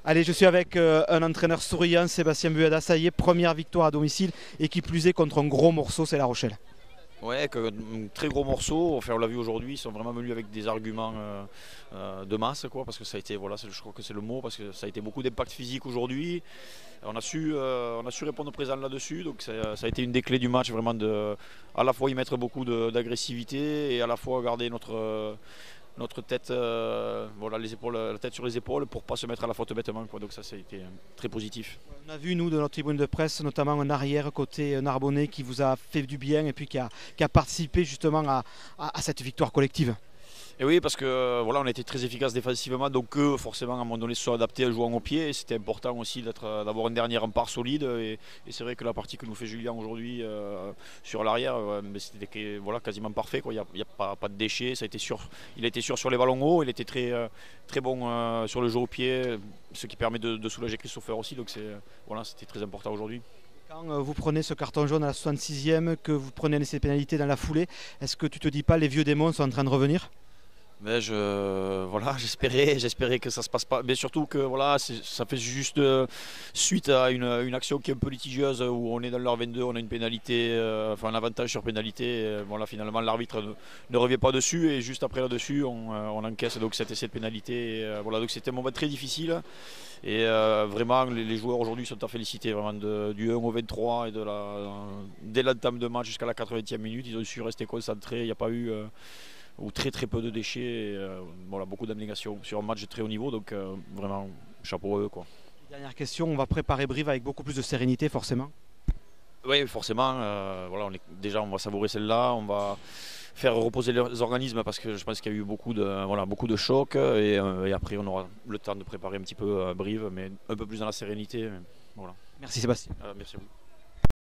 Allez, je suis avec un entraîneur souriant, Sébastien Buada. Ça y est, première victoire à domicile et qui plus est contre un gros morceau, c'est La Rochelle. Ouais, un très gros morceau. Enfin, on l'a vu aujourd'hui, ils sont vraiment venus avec des arguments de masse, quoi, parce que ça a été, voilà, je crois que c'est le mot, parce que ça a été beaucoup d'impact physique aujourd'hui. On a su répondre présent là-dessus, donc ça a été une des clés du match, vraiment de à la fois y mettre beaucoup d'agressivité et à la fois garder notre tête, voilà, la tête sur les épaules pour ne pas se mettre à la faute bêtement, quoi. Donc ça a été très positif. On a vu, nous, de notre tribune de presse, notamment un arrière côté Narbonnais qui vous a fait du bien et puis qui a participé justement à cette victoire collective. Et oui, parce que voilà, on a été très efficace défensivement, donc eux, forcément, à un moment donné, se sont adaptés en jouant au pied. Et c'était important aussi d'avoir une dernière rempart solide. Et c'est vrai que la partie que nous fait Julien aujourd'hui sur l'arrière, voilà, quasiment parfait, quoi. Il n'y a pas de déchets. Il a été sûr sur les ballons hauts. Il était très bon sur le jeu au pied, ce qui permet de soulager Christopher aussi. Donc voilà, c'était très important aujourd'hui. Quand vous prenez ce carton jaune à la 66e, que vous prenez un essai de pénalité dans la foulée, est-ce que tu te dis pas les vieux démons sont en train de revenir? Mais voilà, j'espérais que ça se passe pas. Mais surtout que voilà, ça fait juste suite à une action qui est un peu litigieuse où on est dans leur 22, on a une pénalité, enfin un avantage sur pénalité. Et, voilà, finalement l'arbitre ne revient pas dessus et juste après là-dessus, on encaisse donc cet essai de pénalité. Et, voilà, donc c'était un moment très difficile. Et vraiment, les joueurs aujourd'hui sont à féliciter, vraiment du 1 au 23 et dès l'entame de match jusqu'à la 80e minute, ils ont su rester concentrés. Il n'y a pas eu ou très peu de déchets, et, voilà, beaucoup d'abnégation sur un match de très haut niveau, donc vraiment chapeau à eux, quoi. Dernière question, on va préparer Brive avec beaucoup plus de sérénité forcément. Oui, forcément, voilà, déjà on va savourer celle-là, on va faire reposer les organismes parce que je pense qu'il y a eu beaucoup de chocs et après on aura le temps de préparer un petit peu Brive, mais un peu plus dans la sérénité. Voilà. Merci Sébastien. Merci à vous.